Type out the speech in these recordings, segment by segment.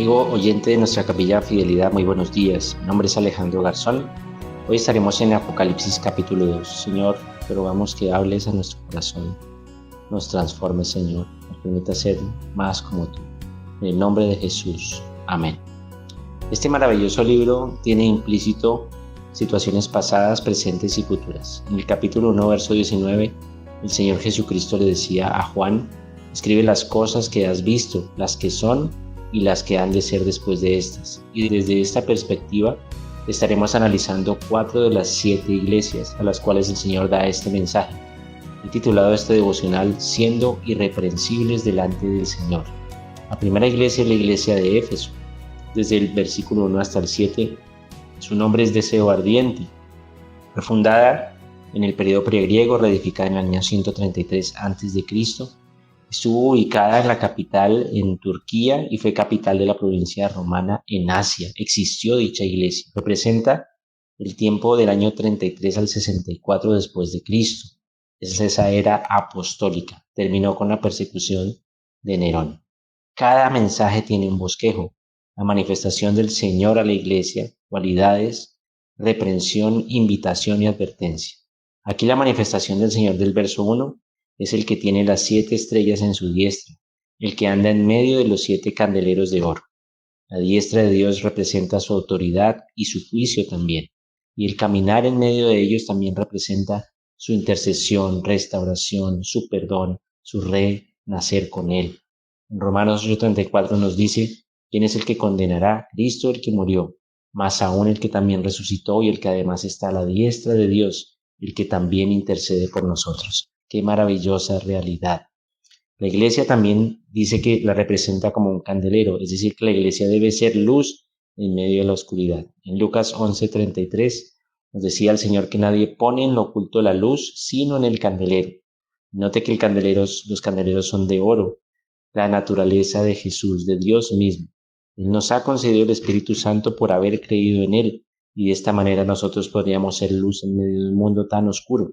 Amigo oyente de nuestra capilla Fidelidad, muy buenos días. Mi nombre es Alejandro Garzón. Hoy estaremos en Apocalipsis capítulo 2. Señor, te rogamos que hables a nuestro corazón, nos transformes, Señor, nos permita ser más como tú. En el nombre de Jesús. Amén. Este maravilloso libro tiene implícito situaciones pasadas, presentes y futuras. En el capítulo 1, verso 19, el Señor Jesucristo le decía a Juan: escribe las cosas que has visto, las que son y las que han de ser después de estas. Y desde esta perspectiva estaremos analizando 4 de las 7 iglesias a las cuales el Señor da este mensaje. He titulado este devocional Siendo irreprensibles delante del Señor. La primera iglesia es la iglesia de Éfeso. Desde el versículo 1 hasta el 7, su nombre es Deseo Ardiente. Fue fundada en el periodo pregriego, reedificada en el año 133 a.C. Estuvo ubicada en la capital en Turquía y fue capital de la provincia romana en Asia. Existió dicha iglesia. Representa el tiempo del año 33 al 64 después de Cristo. Es esa era apostólica. Terminó con la persecución de Nerón. Cada mensaje tiene un bosquejo. La manifestación del Señor a la iglesia, cualidades, reprensión, invitación y advertencia. Aquí la manifestación del Señor del verso 1 es el que tiene las 7 estrellas en su diestra, el que anda en medio de los 7 candeleros de oro. La diestra de Dios representa su autoridad y su juicio también, y el caminar en medio de ellos también representa su intercesión, restauración, su perdón, su renacer con Él. En Romanos 8:34 nos dice: ¿quién es el que condenará? Cristo, el que murió, más aún el que también resucitó y el que además está a la diestra de Dios, el que también intercede por nosotros. ¡Qué maravillosa realidad! La iglesia también dice que la representa como un candelero, es decir, que la iglesia debe ser luz en medio de la oscuridad. En Lucas 11:33 nos decía el Señor que nadie pone en lo oculto la luz, sino en el candelero. Note que los candeleros son de oro, la naturaleza de Jesús, de Dios mismo. Él nos ha concedido el Espíritu Santo por haber creído en Él, y de esta manera nosotros podríamos ser luz en medio de un mundo tan oscuro.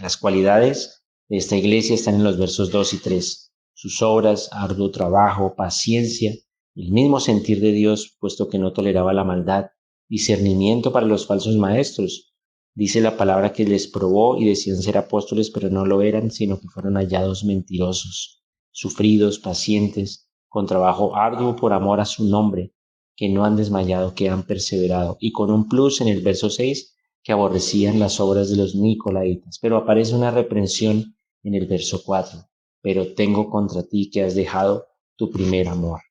Las cualidades de esta iglesia están en los versos 2 y 3. Sus obras, arduo trabajo, paciencia, el mismo sentir de Dios, puesto que no toleraba la maldad, discernimiento para los falsos maestros. Dice la palabra que les probó y decían ser apóstoles, pero no lo eran, sino que fueron hallados mentirosos. Sufridos, pacientes, con trabajo arduo por amor a su nombre, que no han desmayado, que han perseverado. Y con un plus en el verso 6, que aborrecían las obras de los nicolaitas. Pero aparece una reprensión en el verso 4. Pero tengo contra ti que has dejado tu primer amor.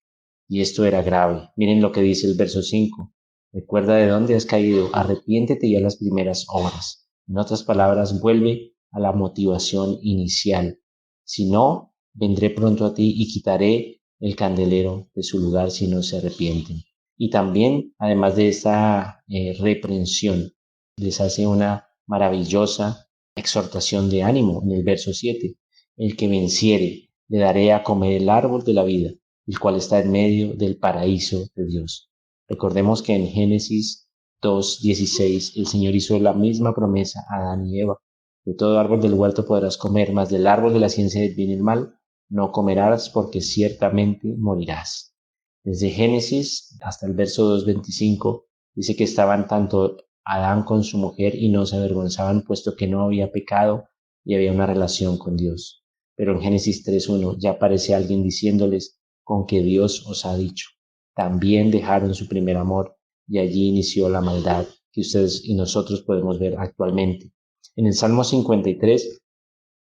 Y esto era grave. Miren lo que dice el verso 5. Recuerda de dónde has caído, arrepiéntete y haz las primeras obras. En otras palabras, vuelve a la motivación inicial. Si no, vendré pronto a ti y quitaré el candelero de su lugar si no se arrepienten. Y también, además de esta reprensión, les hace una maravillosa exhortación de ánimo en el verso 7. El que venciere, le daré a comer el árbol de la vida, el cual está en medio del paraíso de Dios. Recordemos que en Génesis 2:16 el Señor hizo la misma promesa a Adán y Eva. De todo árbol del huerto podrás comer, mas del árbol de la ciencia del bien y el mal no comerás, porque ciertamente morirás. Desde Génesis hasta el verso 2:25 dice que estaban tanto Adán con su mujer y no se avergonzaban, puesto que no había pecado y había una relación con Dios. Pero en Génesis 3:1 ya aparece alguien diciéndoles: con que Dios os ha dicho. También dejaron su primer amor y allí inició la maldad que ustedes y nosotros podemos ver actualmente. En el Salmo 53,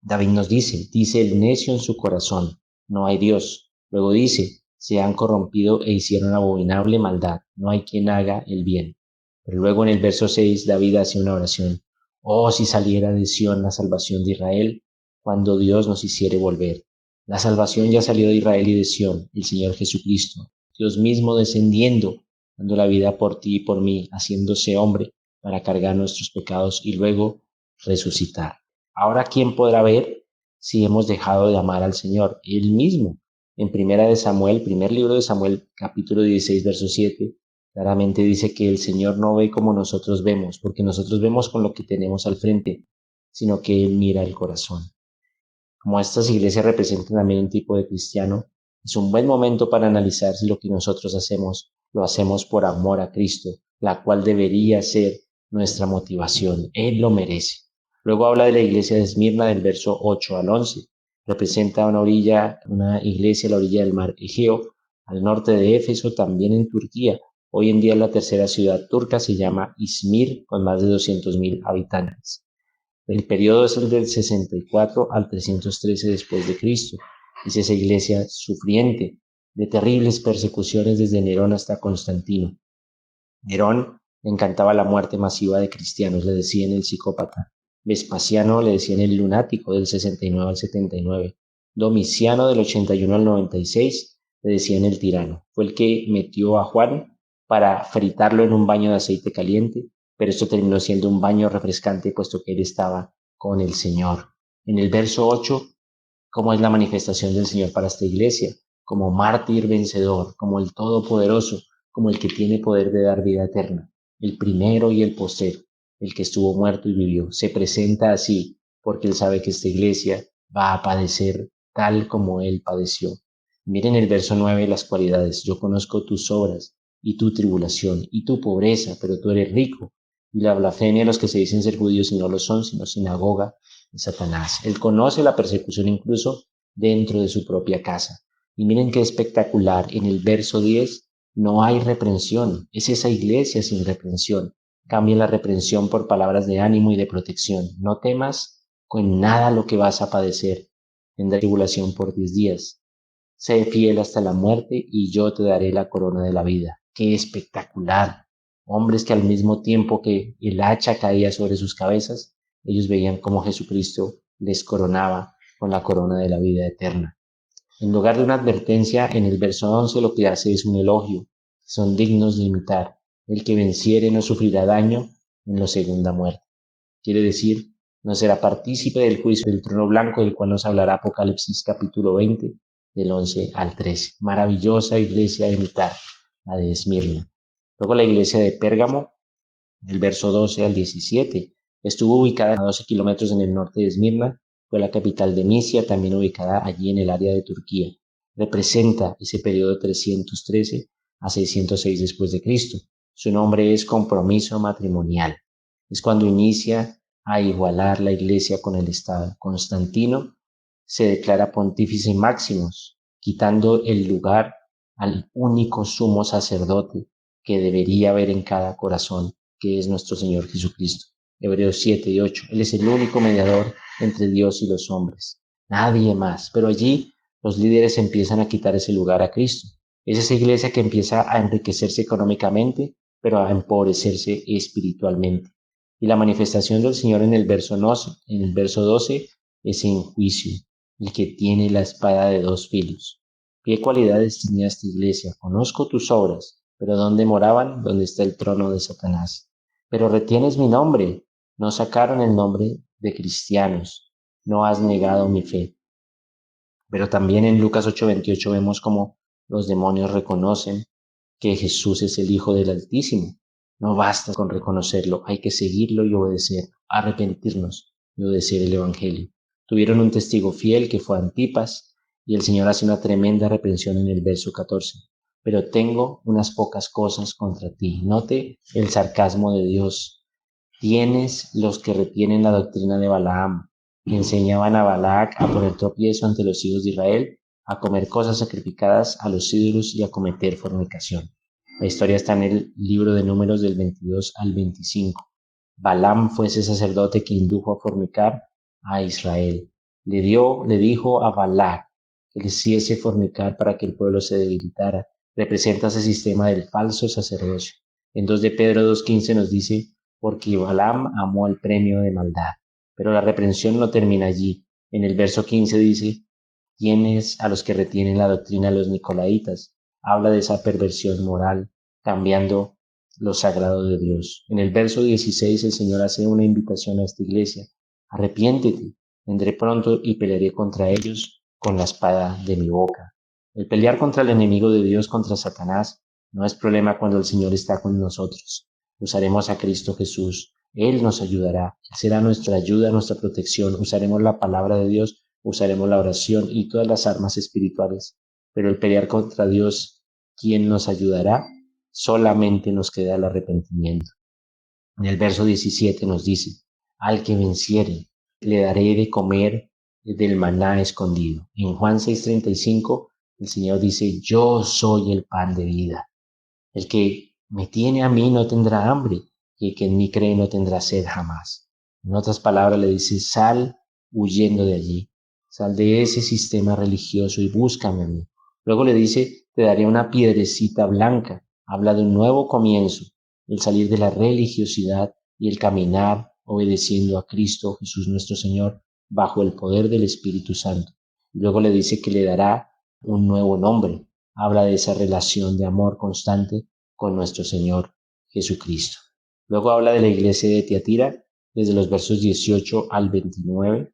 David nos dice el necio en su corazón: no hay Dios. Luego dice: se han corrompido e hicieron abominable maldad, no hay quien haga el bien. Pero luego en el verso 6 David hace una oración: oh, si saliera de Sión la salvación de Israel, cuando Dios nos hiciere volver. La salvación ya salió de Israel y de Sión, el Señor Jesucristo, Dios mismo descendiendo, dando la vida por ti y por mí, haciéndose hombre para cargar nuestros pecados y luego resucitar. Ahora, ¿quién podrá ver si hemos dejado de amar al Señor? Él mismo. En Primera de Samuel, primer libro de Samuel, capítulo 16, verso 7, claramente dice que el Señor no ve como nosotros vemos, porque nosotros vemos con lo que tenemos al frente, sino que Él mira el corazón. Como estas iglesias representan también un tipo de cristiano, Es un buen momento para analizar si lo que nosotros hacemos lo hacemos por amor a Cristo, la cual debería ser nuestra motivación. Él lo merece. Luego habla de la iglesia de Esmirna del verso 8 al 11. Representa una iglesia a la orilla del mar Egeo, al norte de Éfeso, también en Turquía. Hoy en día la tercera ciudad turca se llama Izmir, con más de 200.000 habitantes. El periodo es el del 64 al 313 después de Cristo. Es esa iglesia sufriente de terribles persecuciones desde Nerón hasta Constantino. Nerón le encantaba la muerte masiva de cristianos, le decían el psicópata. Vespasiano le decían el lunático del 69 al 79. Domiciano del 81 al 96 le decían el tirano. Fue el que metió a Juan para fritarlo en un baño de aceite caliente, pero esto terminó siendo un baño refrescante puesto que él estaba con el Señor. En el verso 8, ¿cómo es la manifestación del Señor para esta iglesia? Como mártir vencedor, como el Todopoderoso, como el que tiene poder de dar vida eterna, el primero y el postero, el que estuvo muerto y vivió. Se presenta así porque él sabe que esta iglesia va a padecer tal como él padeció. Miren el verso 9, las cualidades. Yo conozco tus obras y tu tribulación y tu pobreza, pero tú eres rico. Y la blasfemia de los que se dicen ser judíos y no lo son, sino sinagoga de Satanás. Él conoce la persecución incluso dentro de su propia casa. Y miren qué espectacular. En el verso 10 no hay reprensión. Es esa iglesia sin reprensión. Cambia la reprensión por palabras de ánimo y de protección. No temas con nada lo que vas a padecer. Tendrás tribulación por 10 días. Sé fiel hasta la muerte y yo te daré la corona de la vida. ¡Qué espectacular! Hombres que al mismo tiempo que el hacha caía sobre sus cabezas, ellos veían cómo Jesucristo les coronaba con la corona de la vida eterna. En lugar de una advertencia, en el verso 11 lo que hace es un elogio. Son dignos de imitar. El que venciere no sufrirá daño en la segunda muerte. Quiere decir, no será partícipe del juicio del trono blanco, del cual nos hablará Apocalipsis capítulo 20, del 11 al 13. Maravillosa iglesia de imitar, la de Esmirna. Luego la iglesia de Pérgamo, del verso 12 al 17, estuvo ubicada a 12 kilómetros en el norte de Esmirna, fue la capital de Misia, también ubicada allí en el área de Turquía. Representa ese periodo 313 a 606 después de Cristo. Su nombre es compromiso matrimonial. Es cuando inicia a igualar la iglesia con el Estado. Constantino se declara pontífice máximos, quitando el lugar al único sumo sacerdote que debería haber en cada corazón, que es nuestro Señor Jesucristo. Hebreos 7 y 8. Él es el único mediador entre Dios y los hombres. Nadie más. Pero allí los líderes empiezan a quitar ese lugar a Cristo. Es esa iglesia que empieza a enriquecerse económicamente, pero a empobrecerse espiritualmente. Y la manifestación del Señor en el verso 12 es en juicio, el que tiene la espada de dos filos. ¿Qué cualidades tenía esta iglesia? Conozco tus obras, pero ¿dónde moraban? ¿Dónde está el trono de Satanás? Pero retienes mi nombre. No sacaron el nombre de cristianos. No has negado mi fe. Pero también en Lucas 8:28 vemos como los demonios reconocen que Jesús es el Hijo del Altísimo. No basta con reconocerlo, hay que seguirlo y obedecer, arrepentirnos y obedecer el Evangelio. Tuvieron un testigo fiel que fue Antipas, y el Señor hace una tremenda reprensión en el verso 14. Pero tengo unas pocas cosas contra ti. Note el sarcasmo de Dios. Tienes los que retienen la doctrina de Balaam, que enseñaban a Balac a poner tropiezo ante los hijos de Israel, a comer cosas sacrificadas a los ídolos y a cometer fornicación. La historia está en el libro de Números del 22 al 25. Balaam fue ese sacerdote que indujo a fornicar a Israel. Le dijo a Balac que le hiciese fornicar para que el pueblo se debilitara. Representa ese sistema del falso sacerdocio. En 2 de Pedro 2:15 nos dice, porque Balaam amó el premio de maldad. Pero la reprensión no termina allí. En el verso 15 dice, tienes a los que retienen la doctrina de los nicolaitas. Habla de esa perversión moral, cambiando lo sagrado de Dios. En el verso 16 el Señor hace una invitación a esta iglesia. Arrepiéntete, vendré pronto y pelearé contra ellos con la espada de mi boca. El pelear contra el enemigo de Dios, contra Satanás, no es problema cuando el Señor está con nosotros. Usaremos a Cristo Jesús. Él nos ayudará. Él será nuestra ayuda, nuestra protección. Usaremos la palabra de Dios, usaremos la oración y todas las armas espirituales pero el pelear contra Dios, ¿quién nos ayudará? Solamente nos queda el arrepentimiento. En el verso 17 nos dice, al que venciere, le daré de comer del maná escondido. En Juan 6:35, el Señor dice, yo soy el pan de vida. El que me tiene a mí no tendrá hambre, y el que en mí cree no tendrá sed jamás. En otras palabras le dice, sal huyendo de allí, sal de ese sistema religioso y búscame a mí. Luego le dice, te daré una piedrecita blanca. Habla de un nuevo comienzo, el salir de la religiosidad y el caminar obedeciendo a Cristo Jesús nuestro Señor bajo el poder del Espíritu Santo. Luego le dice que le dará un nuevo nombre. Habla de esa relación de amor constante con nuestro Señor Jesucristo. Luego habla de la iglesia de Tiatira, desde los versos 18 al 29.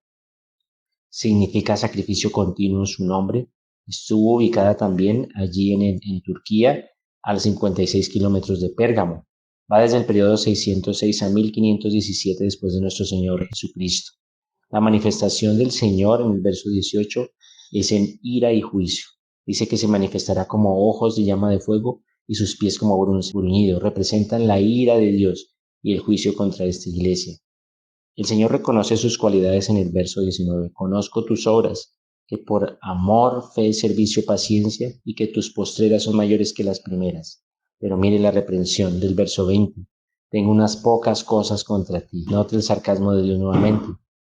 Significa sacrificio continuo su nombre. Estuvo ubicada también allí en Turquía, a los 56 kilómetros de Pérgamo. Va desde el periodo 606 a 1517 después de nuestro Señor Jesucristo. La manifestación del Señor en el verso 18 es en ira y juicio. Dice que se manifestará como ojos de llama de fuego y sus pies como bruñido. Representan la ira de Dios y el juicio contra esta iglesia. El Señor reconoce sus cualidades en el verso 19. Conozco tus obras, que por amor, fe, servicio, paciencia, y que tus postreras son mayores que las primeras. Pero mire la reprensión del verso 20. Tengo unas pocas cosas contra ti. Note el sarcasmo de Dios nuevamente,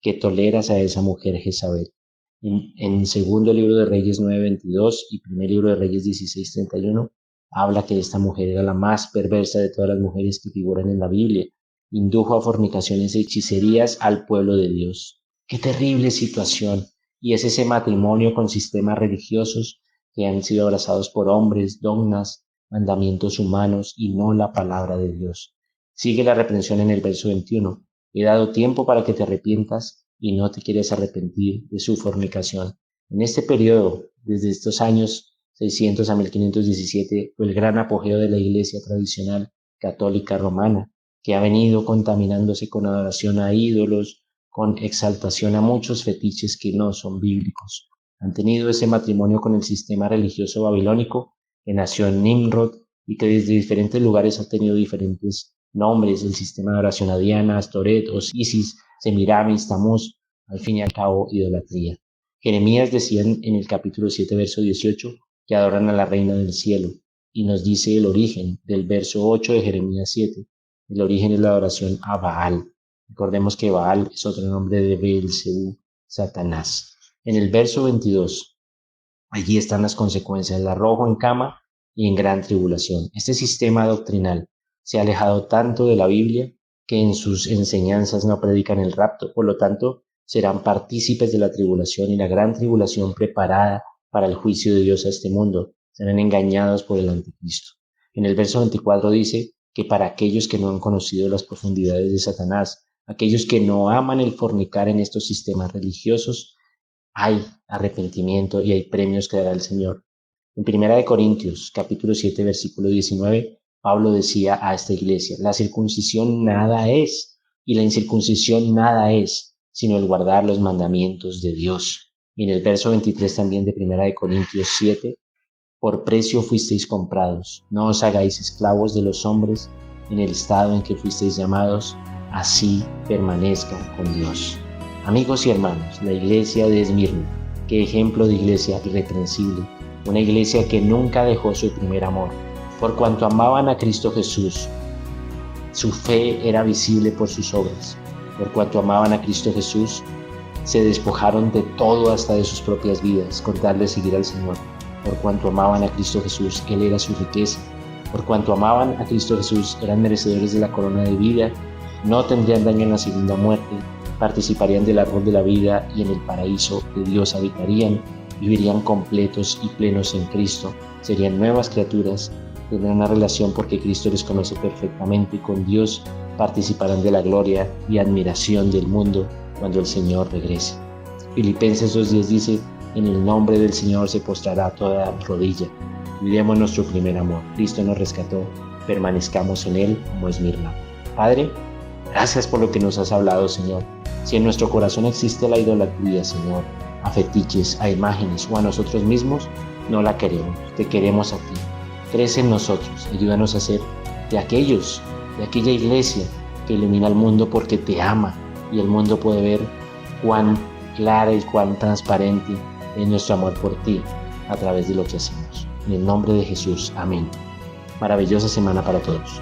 que toleras a esa mujer Jezabel. En segundo libro de Reyes 9:22 y primer libro de Reyes 16:31, habla que esta mujer era la más perversa de todas las mujeres que figuran en la Biblia. Indujo a fornicaciones y hechicerías al pueblo de Dios. ¡Qué terrible situación! Y es ese matrimonio con sistemas religiosos que han sido abrazados por hombres, dogmas, mandamientos humanos y no la palabra de Dios. Sigue la reprensión en el verso 21. He dado tiempo para que te arrepientas y no te quieres arrepentir de su fornicación. En este periodo, desde estos años 600 a 1517, fue el gran apogeo de la iglesia tradicional católica romana, que ha venido contaminándose con adoración a ídolos, con exaltación a muchos fetiches que no son bíblicos. Han tenido ese matrimonio con el sistema religioso babilónico que nació en Nimrod y que desde diferentes lugares ha tenido diferentes nombres, el sistema de oración a Diana, Astoret, Isis, Semiramis, Tamuz, al fin y al cabo idolatría. Jeremías decía en el capítulo 7, verso 18, que adoran a la reina del cielo, y nos dice el origen del verso 8 de Jeremías 7. El origen es la adoración a Baal. Recordemos que Baal es otro nombre de Beelzebú, Satanás. En el verso 22, allí están las consecuencias, la arrojo en cama y en gran tribulación. Este sistema doctrinal se ha alejado tanto de la Biblia que en sus enseñanzas no predican el rapto, por lo tanto serán partícipes de la tribulación y la gran tribulación preparada para el juicio de Dios a este mundo. Serán engañados por el anticristo. En el verso 24 dice que para aquellos que no han conocido las profundidades de Satanás, aquellos que no aman el fornicar en estos sistemas religiosos, hay arrepentimiento y hay premios que dará el Señor. En 1 Corintios, capítulo 7, versículo 19, Pablo decía a esta iglesia, la circuncisión nada es, y la incircuncisión nada es, sino el guardar los mandamientos de Dios. Y en el verso 23 también de 1 Corintios 7, por precio fuisteis comprados, no os hagáis esclavos de los hombres, en el estado en que fuisteis llamados, así permanezcan con Dios. Amigos y hermanos, la iglesia de Esmirna, qué ejemplo de iglesia irreprensible, una iglesia que nunca dejó su primer amor. Por cuanto amaban a Cristo Jesús, su fe era visible por sus obras. Por cuanto amaban a Cristo Jesús, se despojaron de todo hasta de sus propias vidas, con tal de seguir al Señor. Por cuanto amaban a Cristo Jesús, Él era su riqueza. Por cuanto amaban a Cristo Jesús, eran merecedores de la corona de vida, no tendrían daño en la segunda muerte, participarían del árbol de la vida y en el paraíso de Dios habitarían, vivirían completos y plenos en Cristo, serían nuevas criaturas, tendrán una relación porque Cristo les conoce perfectamente con Dios, participarán de la gloria y admiración del mundo cuando el Señor regrese. Filipenses 2:10 dice, en el nombre del Señor se postrará toda rodilla. Cuidemos nuestro primer amor. Cristo nos rescató. Permanezcamos en Él como Esmirna. Padre, gracias por lo que nos has hablado, Señor. Si en nuestro corazón existe la idolatría, Señor, a fetiches, a imágenes o a nosotros mismos, no la queremos, te queremos a ti. Crece en nosotros, ayúdanos a ser de aquella iglesia que ilumina al mundo porque te ama y el mundo puede ver cuán clara y cuán transparente es nuestro amor por ti a través de lo que hacemos. En el nombre de Jesús, amén. Maravillosa semana para todos.